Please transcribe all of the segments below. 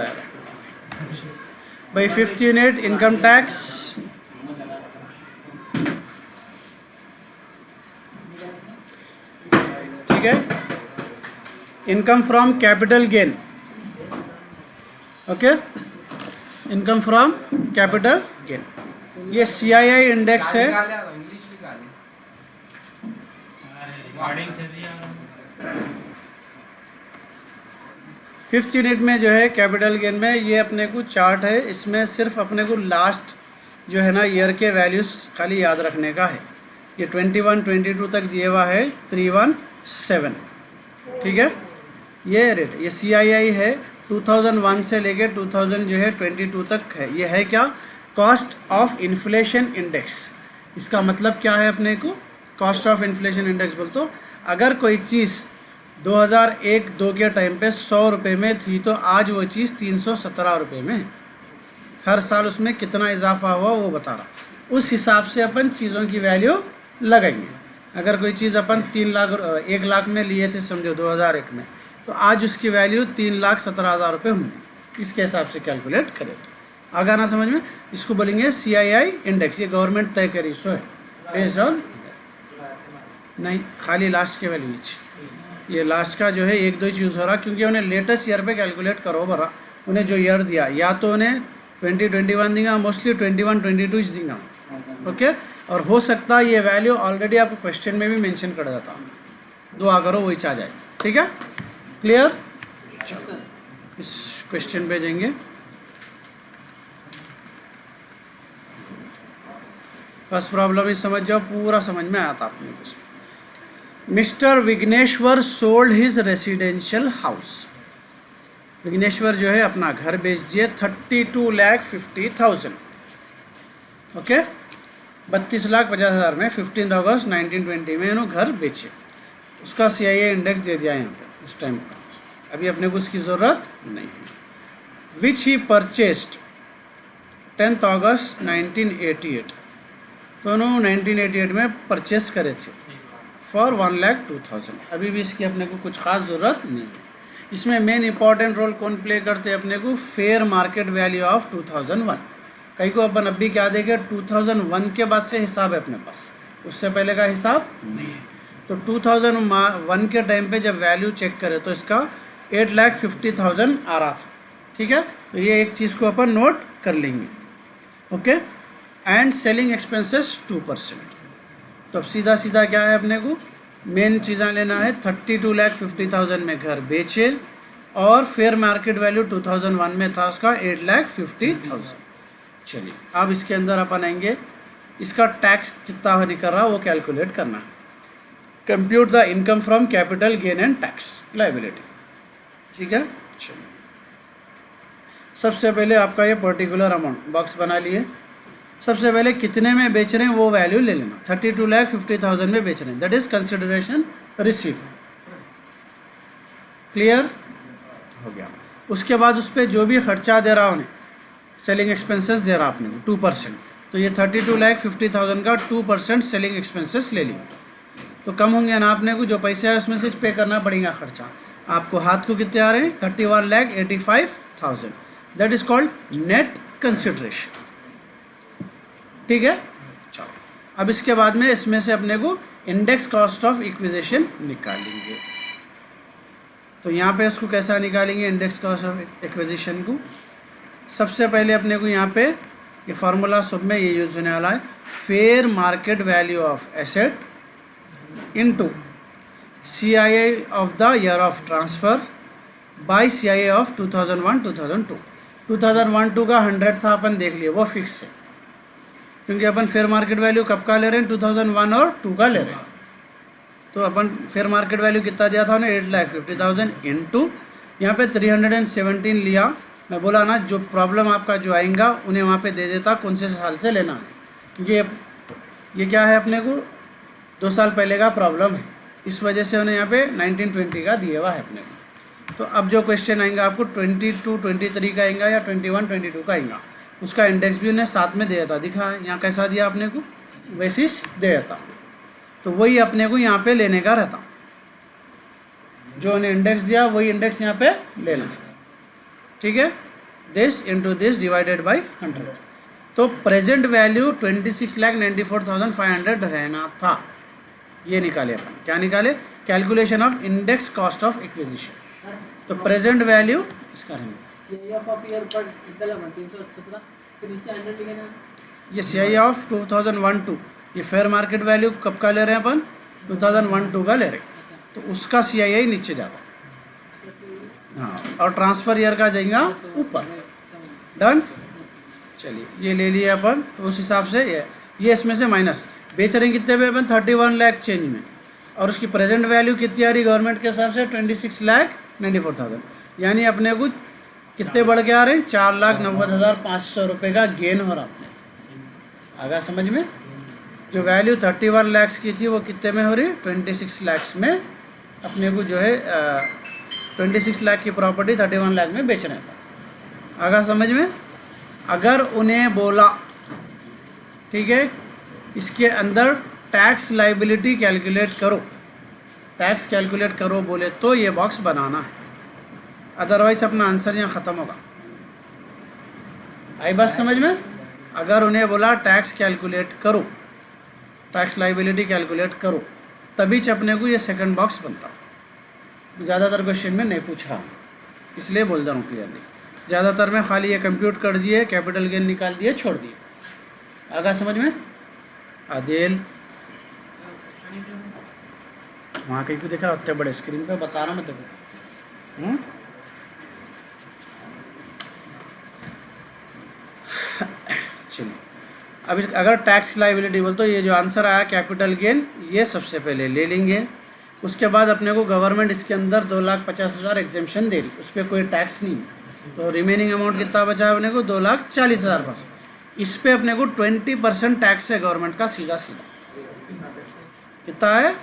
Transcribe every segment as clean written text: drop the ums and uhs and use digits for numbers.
जाएगा भाई। 5th unit income tax, ठीक है। Income from capital gain, okay, income from capital gain, ये CII इंडेक्स है। फिफ्थ यूनिट में जो है कैपिटल गेन में ये अपने को चार्ट है, इसमें सिर्फ अपने को लास्ट जो है ना ईयर के वैल्यूज़ खाली याद रखने का है। ये 21 22 तक दिए हुआ है 317, ठीक है। ये रेट ये CII है 2001 से लेके 2000 जो है 22 तक है। ये है क्या, कॉस्ट ऑफ इन्फ्लेशन इंडेक्स। इसका मतलब क्या है अपने को, कॉस्ट ऑफ इन्फ्लेशन इंडेक्स बोल तो अगर कोई चीज़ 2001-2 के टाइम पे 100 रुपये में थी तो आज वो चीज़ 317 रुपये में है। हर साल उसमें कितना इजाफा हुआ वो बता रहा, उस हिसाब से अपन चीज़ों की वैल्यू लगाएंगे। अगर कोई चीज़ अपन 1 लाख में लिए थे समझो 2001 में, तो आज उसकी वैल्यू 3,17,000 रुपये होंगी। इसके हिसाब से कैलकुलेट करें तो आगे ना समझ में, इसको बोलेंगे CII इंडेक्स। ये गवर्नमेंट तय करी सो है बेस्ड ऑन, नहीं खाली लास्ट के वैल्यू। ये लास्ट का जो है 1-2 यूज़ हो रहा क्योंकि उन्हें लेटेस्ट ईयर पे कैलकुलेट करो बरा। उन्हें जो ईयर दिया या तो उन्हें 2021 देगा, मोस्टली 21-22 देगा, ओके। और हो सकता है ये वैल्यू ऑलरेडी आपको क्वेश्चन में भी मेंशन कर देता हूँ, दुआ करो वही आ जाए, ठीक है। क्लियर, इस क्वेश्चन पे जाएंगे। फर्स्ट प्रॉब्लम ही समझ जाओ, पूरा समझ में आता आपने को। Mister Vighneshwar sold his residential house. Vighneshwar जो है अपना घर बेच दिए 32,50,000, ओके, 32,50,000 में 15 अगस्त 1920 में इन्होंने घर बेचे। उसका CII इंडेक्स दे दिया यहाँ पे उस टाइम का, अभी अपने को उसकी ज़रूरत नहीं है। विच ही परचेस्ड 10 अगस्त 1988, तो उन्होंने 1988 में परचेस करे थे फॉर 1,02,000। अभी भी इसकी अपने को कुछ खास ज़रूरत नहीं है। इसमें मेन इंपॉर्टेंट रोल कौन प्ले करते हैं अपने को, फेयर मार्केट वैल्यू ऑफ 2001। कहीं को अपन अभी क्या देखें, 2001 के बाद से हिसाब है अपने पास, उससे पहले का हिसाब नहीं है। तो 2001 के टाइम पे जब वैल्यू चेक करें तो इसका 8,50,000 आ रहा था, ठीक है। तो ये एक चीज़ को अपन नोट कर लेंगे, ओके। And selling expenses 2%। तो अब सीधा सीधा क्या है अपने को, मेन चीज़ें लेना है। 32,50,000 में घर बेचे और फेयर मार्केट वैल्यू 2001 में था उसका 8,50,000। चलिए अब इसके अंदर अपन आएंगे, इसका टैक्स कितना निकल रहा वो कैलकुलेट करना है। Compute the income from capital gain and tax liability, ठीक है। चलिए सबसे पहले आपका ये पर्टिकुलर अमाउंट बॉक्स बना लिए। सबसे पहले कितने में बेच रहे हैं वो वैल्यू ले लेना। 32,50,000 में बेच रहे हैं, that is consideration receive. Clear हो गया। उसके बाद उस पर जो भी खर्चा दे रहा उन्हें, सेलिंग एक्सपेंसेस दे रहा आपने 2%, तो ये 32,50,000 का 2% सेलिंग एक्सपेंसेस ले लिए। तो कम होंगे ना अपने को, जो पैसे है उसमें से पे करना पड़ेगा खर्चा। आपको हाथ को कितने आ रहे हैं, 31,85,000, that is called net consideration, ठीक है। चलो अब इसके बाद में इसमें से अपने को इंडेक्स कॉस्ट ऑफ इक्विजिशन निकालेंगे। तो यहाँ पे इसको कैसा निकालेंगे इंडेक्स कॉस्ट ऑफ एक्विजिशन को। सबसे पहले अपने को यहाँ पे ये फार्मूला सब में ये यूज होने वाला है, fair market value of asset into CII of the year of transfer bye CII of 2001-2002। 2001-2 का 100 था, अपन देख लिए वो फिक्स है क्योंकि अपन फेयर मार्केट वैल्यू कब का ले रहे हैं, 2001 और 2 का ले रहे हैं। तो अपन फेयर मार्केट वैल्यू कितना दिया था उन्हें, 8,50,000 इंटू यहाँ पे 317 लिया। मैं बोला ना जो प्रॉब्लम आपका जो आएगा उन्हें वहाँ पे दे देता कौन से साल से लेना है। ये क्या है अपने को 2 साल पहले का प्रॉब्लम है, इस वजह से उन्हें यहाँ पे 1920 का दिया हुआ है अपने को। तो अब जो क्वेश्चन आएगा आपको 22-23 का आएगा या 21-22 का आएगा, उसका इंडेक्स भी उन्हें साथ में दे देता, दिखा है यहाँ कैसा दिया अपने को, बेसिस दे देता। तो वही अपने को यहाँ पे लेने का रहता, जो उन्हें इंडेक्स दिया वही इंडेक्स यहाँ पे लेना है, ठीक है। This into this divided by 100। तो प्रेजेंट वैल्यू 26,94,500 रहना था, ये निकाले अपन। क्या निकाले? Calculation of index cost of acquisition. तो प्रेजेंट वैल्यू इसका रहना, ये CI ऑफ 2001-2, ये फेयर मार्केट वैल्यू कब का ले रहे हैं अपन? 2001-2 का ले रहे हैं, तो उसका CI नीचे जाएगा। हाँ, और ट्रांसफर ईयर का जाएगा ऊपर। डन। चलिए ये ले लिए अपन, तो उस हिसाब से ये इसमें से माइनस। बेच रहे हैं कितने पे अपन? 31 लाख चेंज में, और उसकी प्रेजेंट वैल्यू कितनी आ रही गवर्नमेंट के हिसाब से? 26,94,000। यानी अपने को कितने बढ़ के आ रहे हैं? 4,90,500 रुपये का गेन हो रहा अपने। आगा समझ में? जो वैल्यू 31 लाख की थी वो कितने में हो रही है? 26 लाख में अपने को जो है 26 लाख की प्रॉपर्टी 31 लाख में बेचना था। आगा समझ में? अगर उन्हें बोला, ठीक है, इसके अंदर टैक्स लाइबिलिटी कैलकुलेट करो, टैक्स कैलकुलेट करो बोले तो ये बॉक्स बनाना है, अदरवाइज अपना आंसर यहाँ ख़त्म होगा। आई बात समझ में? अगर उन्हें बोला टैक्स कैलकुलेट करो, टैक्स लाइबिलिटी कैलकुलेट करो, तभी अपने को ये सेकंड बॉक्स बनता। ज़्यादातर क्वेश्चन में नहीं पूछ रहा हूँ, इसलिए बोल रहा हूँ क्लियरली। ज़्यादातर में खाली ये कंप्यूट कर दिए, कैपिटल गेन निकाल दिए, छोड़ दिए। आगा समझ में? आदिल वहाँ कहीं को देखा उतने बड़े स्क्रीन पे बता रहा मैं तेको। चलिए अब अगर टैक्स लाइबिलिटी बोल तो ये जो आंसर आया कैपिटल गेन, ये सबसे पहले ले लेंगे। उसके बाद अपने को गवर्नमेंट इसके अंदर 2,50,000 एग्जेम्पशन दे रही, उस पर कोई टैक्स नहीं है, तो रिमेनिंग अमाउंट कितना बचा है अपने को? 2,40,000 बस। इस पे अपने को 20% टैक्स है गवर्नमेंट का, सीधा सीधा। कितना है?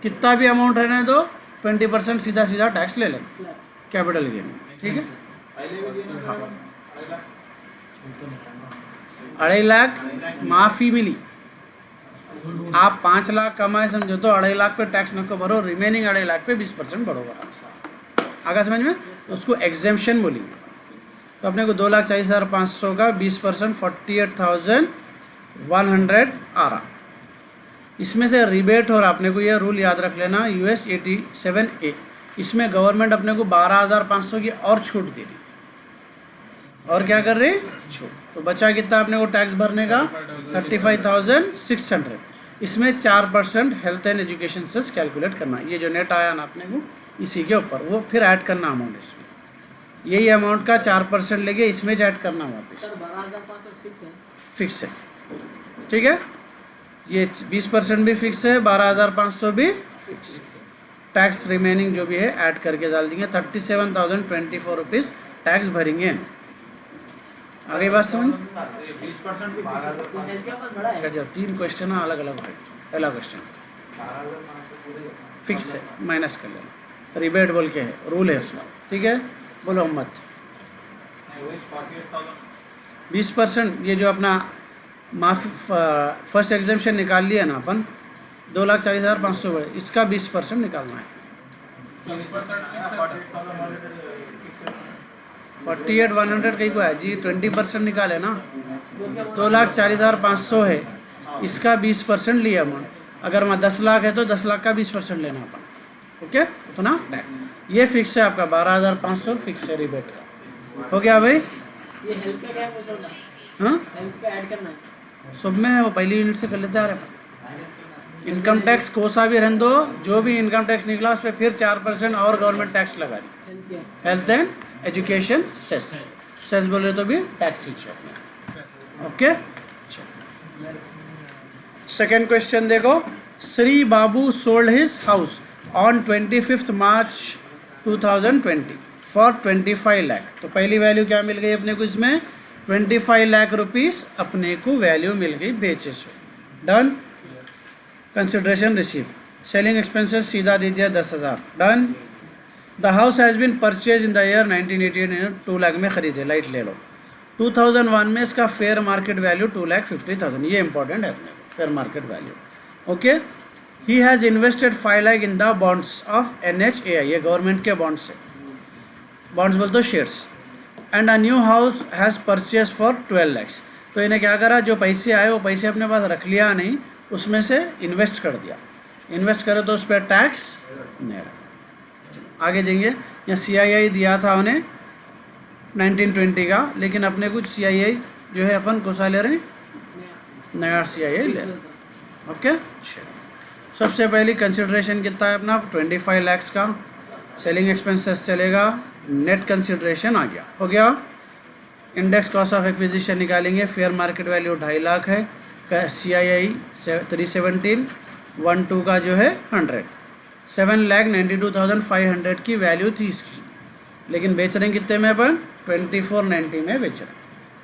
कितना भी अमाउंट रहने दो, 20% सीधा सीधा टैक्स ले लें कैपिटल गेन। ठीक है, 2.5 लाख माफ़ी मिली। आप 5 लाख कमाए समझो तो 2.5 लाख पे टैक्स नको भरो, रिमेनिंग 2.5 लाख पे 20% भरोगा। आगे समझ में? उसको एग्जेम्पशन बोलेंगे। तो अपने को 2,40,500 का 20% 48,100 आ रहा। इसमें से रिबेट हो रहा, अपने को ये रूल याद रख लेना, US 87A। इसमें गवर्नमेंट अपने को 12,500 की और छूट दे रही। और क्या कर रहे? छूट। तो बचा कितना अपने को टैक्स भरने का? 35,600। इसमें 4% हेल्थ एंड एजुकेशन से कैलकुलेट करना। ये जो नेट आया ना अपने को, इसी के ऊपर वो फिर ऐड करना अमाउंट इसमें। यही अमाउंट का 4% लेके इसमें ऐड करना वापस। 12,500 फिक्स है। ठीक है, ये 20% भी फिक्स है, 12,500 भी फिक्स। टैक्स रिमेनिंग जो भी है ऐड करके डाल देंगे। 37,024 रुपीज़ टैक्स भरेंगे। आगे बात समझ? 20% भी जाओ, 3 क्वेश्चन है अलग अलग है। पहला क्वेश्चन फिक्स है, माइनस कर लेना, रिबेट बोल के है, रूल है उसका। ठीक है, बोलो मत। 20% ये जो अपना माफी फर्स्ट एग्जाम्पशन निकाल लिया ना अपन, 2,40,500 बड़े, इसका 20% निकालना है। 48,100 कहीं को है जी, 20% निकाले ना। 2,40,500 है, इसका 20% लिया अमाउंट। अगर वहाँ 10 लाख है तो 10 लाख का 20% लेना अपन। ओके, उतना ये फिक्स है आपका 12,500 फिक्स है रिबेट का। हो गया भाई? ये हेल्थ का क्या पूछ रहा? हाँ, हेल्थ का ऐड करना है सब में है, वो पहली यूनिट से कर लेते आ रहे हैं। इनकम टैक्स कोसा भी रहने दो, जो भी इनकम टैक्स निकला उस पर फिर 4% और गवर्नमेंट टैक्स लगा दी। हेल्थ क्या? Health and education cess, cess बोले तो भी टैक्स ही है। ओके, सेकेंड क्वेश्चन देखो। Shri Babu sold his house on 25 March 2020 for 25 lakh. तो पहली वैल्यू क्या मिल गई अपने को इसमें? 25 लाख रुपीज़ अपने को वैल्यू मिल गई बेचे से। Done. Consideration receive, selling expenses सीधा दे दिया 10,000। Done. The house has been purchase in the year 1988, 2 lakh में खरीदे। लाइट ले लो। 2001 में इसका फेयर मार्केट वैल्यू 2,50,000, ये इंपॉर्टेंट है अपने को, fair market value. Okay, he has invested 5 lakh in the bonds of NHAI, ये गवर्नमेंट के बॉन्ड्स है। बॉन्ड्स बोलते हो shares. And a new house has purchase for 12 lakhs। तो इन्हें क्या करा, जो पैसे आए वो पैसे अपने पास रख लिया नहीं, उसमें से इन्वेस्ट कर दिया। इन्वेस्ट करे तो उस पर टैक्स नहीं रहा। आगे जाएंगे, यहाँ CII दिया था उन्हें 1920 का, लेकिन अपने कुछ CII जो है अपन कौन सा ले रहे हैं, नया CII ले रहे हैं। ओके, सबसे पहली कंसिडरेशन कितना है अपना 25 lakhs का, सेलिंग एक्सपेंसेस चलेगा, नेट कंसिडरेशन आ गया, हो गया। इंडेक्स कॉस्ट ऑफ एक्विजिशन निकालेंगे, फेयर मार्केट वैल्यू 2.5 लाख है, CII 317, 12 का जो है 100, 7,92,500 की वैल्यू थी इसकी, लेकिन बेच रहे हैं कितने में अपन, 2490 में बेच रहे हैं।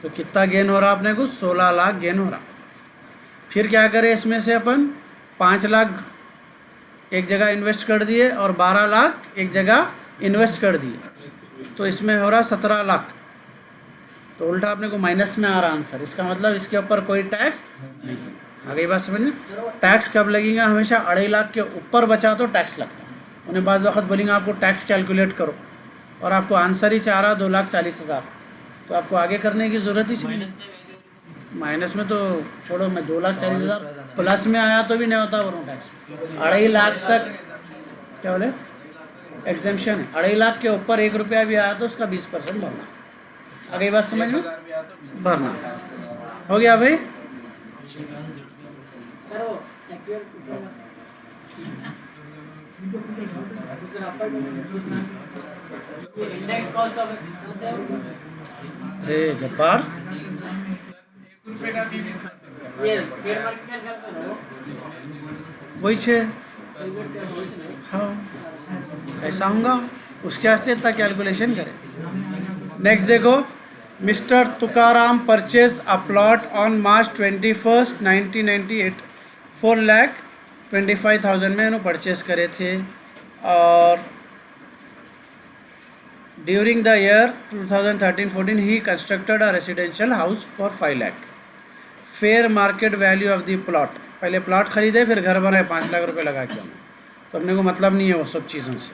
तो कितना गेन हो रहा अपने को, 16 लाख गेन हो रहा। फिर क्या करें, इसमें से अपन 5 लाख एक जगह इन्वेस्ट कर दिए और 12 लाख एक जगह इन्वेस्ट कर दिए, तो इसमें हो रहा 17 लाख। तो उल्टा अपने को माइनस में आ रहा आंसर, इसका मतलब इसके ऊपर कोई टैक्स नहीं। आ गई बात समझ में। टैक्स कब लगेगा, हमेशा 2.5 लाख के ऊपर बचा तो टैक्स लगता है। उन्हें बाद वक्त बोलेंगे आपको टैक्स कैलकुलेट करो, और आपको आंसर ही चाह रहा 2,40,000, तो आपको आगे करने की ज़रूरत ही नहीं। माइनस में तो छोड़ो, मैं 2,40,000 प्लस में आया तो भी नहीं होता वो टैक्स। 2.5 लाख तक क्या बोले एग्जेम्पशन है, 2.5 लाख के ऊपर 1 रुपया भी आया तो उसका 20% भरना। आ गई बात समझ में, भरना। हो गया भाई। इंडेक्स कॉस्ट ऑफ अरे जब्बार, ये फेयर मार्केट का करो वही 6। हाँ ऐसा होगा, उसके वास्ते इतना कैलकुलेशन करें। नेक्स्ट देखो, mister Tukaram purchase a plot on March 21, 1998, 4,25,000 में इन्होंने परचेज करे थे, और during the year 2013-14 he constructed a residential house for 5 lakh. Fair market value of the plot, पहले प्लॉट खरीदे फिर घर बनाए 5 लाख रुपए लगा के, तो अपने को मतलब नहीं है वो सब चीज़ों से,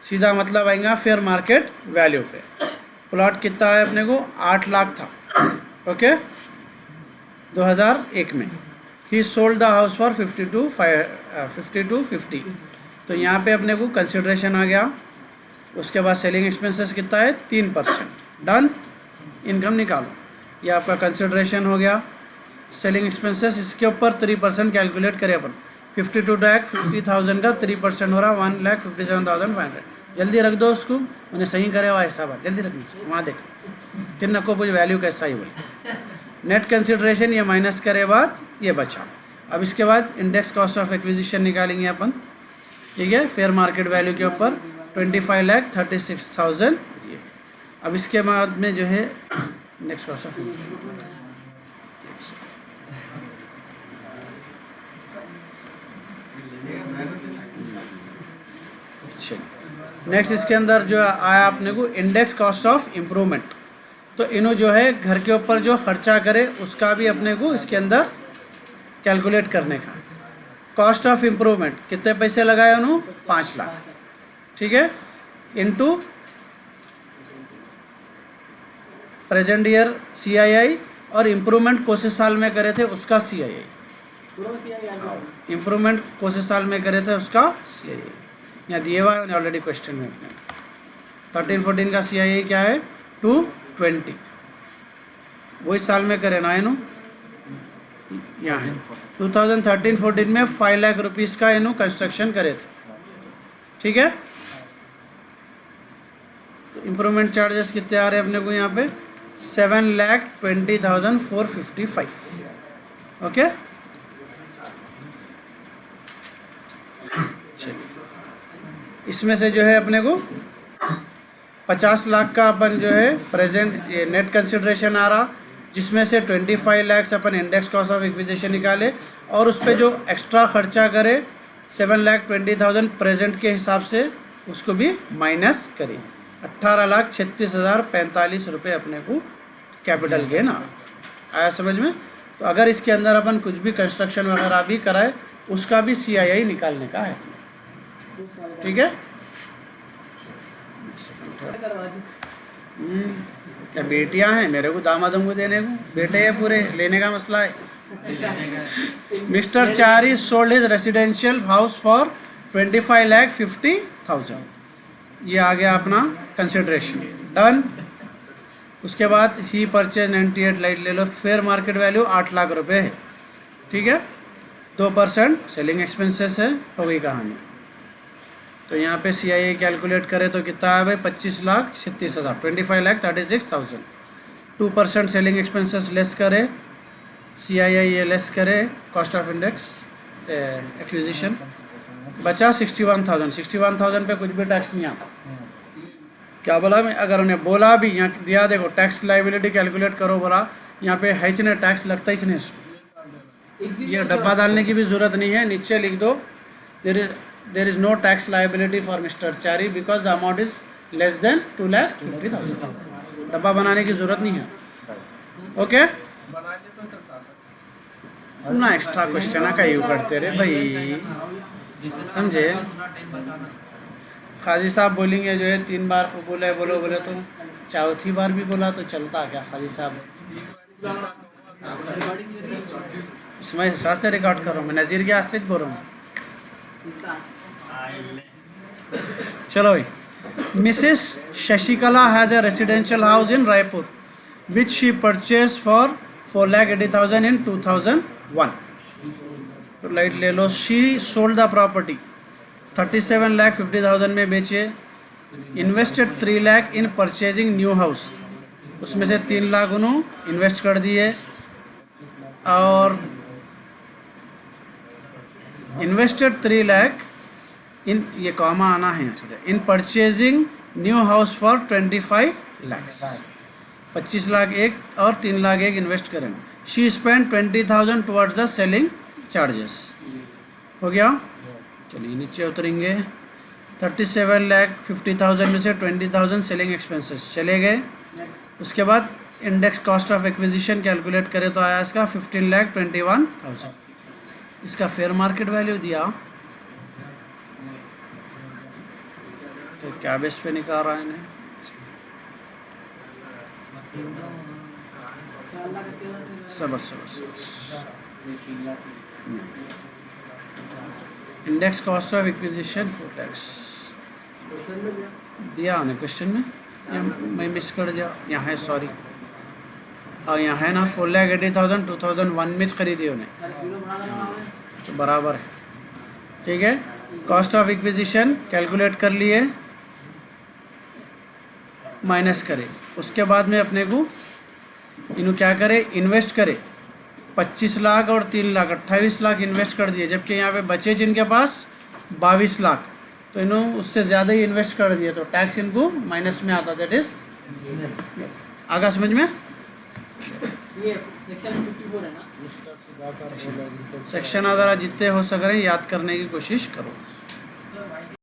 सीधा मतलब आएगा फेयर मार्केट वैल्यू पे। प्लॉट कितना है अपने को, 8 लाख था, ओके 2001 में। ही सोल्ड द हाउस फॉर 5250, तो यहाँ पे अपने को कंसिडरेशन आ गया। उसके बाद सेलिंग एक्सपेंसेस कितना है, 3%, डन। इनकम निकालो, ये आपका कंसिडरेशन हो गया। सेलिंग एक्सपेंसेस इसके ऊपर 3% कैलकुलेट करें अपन, 52,50,000 का 3% हो रहा 1,57,500। जल्दी रख दो उसको, उन्हें सही करे हुआ हिसाब है, जल्दी रखनी चाहिए, वहाँ देखो फिर नको कुछ वैल्यू कैसा ही बोले। नेट कंसिडरेशन ये माइनस करे बाद ये बचा। अब इसके बाद इंडेक्स कॉस्ट ऑफ एक्विजिशन निकालेंगे अपन, ठीक है, फेयर मार्केट वैल्यू के ऊपर 25,36,000 ये। अब इसके बाद में जो है इंडेक्स कॉस्ट ऑफ नेक्स्ट इसके अंदर जो आया अपने को इंडेक्स कॉस्ट ऑफ इम्प्रूवमेंट, तो इन्हों जो है घर के ऊपर जो खर्चा करे उसका भी अपने को इसके अंदर कैलकुलेट करने का। कॉस्ट ऑफ इम्प्रूवमेंट कितने पैसे लगाए उन्होंने, 5 लाख, ठीक है, इनटू प्रेजेंट ईयर CII, और इम्प्रूवमेंट कौन से साल में करे थे उसका CII, इम्प्रूवमेंट कौन से साल में करे थे उसका CII यहाँ दिए हुआ है ऑलरेडी क्वेश्चन में अपने। 13-14 का CII क्या है, 220, वही साल में करे ना इन्हों, यहाँ है 2013-14 में 5 लाख रुपीज़ का इन्हों कंस्ट्रक्शन करे थे, ठीक है। तो इम्प्रूवमेंट चार्जेस कितने आ रहे हैं अपने को यहाँ पे, 7,20,455, ओके। इसमें से जो है अपने को 50 लाख का अपन जो है प्रेजेंट ये नेट कंसिडरेशन आ रहा, जिसमें से 25 लाख अपन इंडेक्स कॉस्ट ऑफ एक्विजिशन निकाले, और उस पर जो एक्स्ट्रा खर्चा करे 7,20,000 प्रेजेंट के हिसाब से उसको भी माइनस करें। 18,36,045 रुपये अपने को कैपिटल गेन आया समझ में। तो अगर इसके अंदर अपन कुछ भी कंस्ट्रक्शन वगैरह भी कराए उसका भी CII निकालने का है, ठीक है। क्या बेटियां हैं मेरे को दामादों को देने को? बेटे हैं पूरे, लेने का मसला है। Mister Chari sold his residential house for 25,50,000। ये आ गया अपना कंसिडरेशन, डन। उसके बाद ही परचेज 98 लाइट ले लो, फेयर मार्केट वैल्यू 8 लाख रुपए है, ठीक है। 2% सेलिंग एक्सपेंसेस है, हो गई कहानी। तो यहाँ पे CII कैलकुलेट करें तो कितना है भाई? 25,36,000, 25,36,000। 2% सेलिंग एक्सपेंसेस लेस करे, CII ये लेस करे, कॉस्ट ऑफ इंडेक्स एक्विजिशन, बचा 61,000। 61,000 पे कुछ भी टैक्स नहीं आता। क्या बोला मैं? अगर उन्हें बोला भी, यहाँ दिया देखो टैक्स लाइबिलिटी कैलकुलेट करो, बोला यहाँ पे है ही नहीं, टैक्स लगता ही नहीं इसको। ये डब्बा डालने की भी ज़रूरत नहीं है, नीचे लिख दो there is no tax liability for mister Chari because the amount is less than 2,50,000। डब्बा बनाने की ज़रूरत नहीं है, ओके ना। एक्स्ट्रा क्वेश्चन का यू करते रहे भाई, समझे? खाजी साहब बोलेंगे जो है 3 बार बोले बोले तो चौथी बार भी बोला तो चलता क्या खाजी साहब? इसमें हिसाब से रिकॉर्ड कर रहा हूँ मैं, नज़ीर के आस्ते बोल रहा हूँ। चलो भाई, Mrs Shashikala has a residential house in Raipur which she purchase for 4,80,000 in 2001। तो लाइट ले लो, शी सोल्ड द प्रॉपर्टी 37,50,000 में बेचे, invested 3 lakh in purchasing new house, उसमें से 3 लाख उन्होंने इन्वेस्ट कर दिए, और इन्वेस्टेड 3 लाख इन, ये कॉमा आना है, इन purchasing new house for 25 lakh. 25 lakh एक और 3 लाख एक इन्वेस्ट करेंगे। She spend 20,000 towards the selling charges. हो गया? चलिए नीचे उतरेंगे। 37,50,000 में से 20,000 सेलिंग एक्सपेंसेस चले गए। उसके बाद index cost of acquisition calculate करें तो आया इसका 15,21,000। इसका फेयर मार्केट वैल्यू दिया तो क्या बेस पे निकाल रहा है इन्हें? सबस index cost of acquisition for tax दिया उन्हें क्वेश्चन में, या मैं मिस कर दिया? यहाँ है, सॉरी, और यहाँ है ना 4,80,000 2001 में खरीदी उन्हें, तो बराबर है, ठीक है। कॉस्ट ऑफ एक्विजिशन कैलकुलेट कर लिए, माइनस करें। उसके बाद में अपने को इन्हों क्या करे, इन्वेस्ट करे 25 लाख और 3 लाख 28 लाख इन्वेस्ट कर दिए, जबकि यहाँ पे बचे जिनके पास 22 लाख, तो इन्होंने उससे ज़्यादा ही इन्वेस्ट कर दिए, तो टैक्स इनको माइनस में आता, दैट इज आगा समझ में। ये सेक्शन 54 है ना? सेक्शन ज़रा जितने हो सक रहे याद करने की कोशिश करो।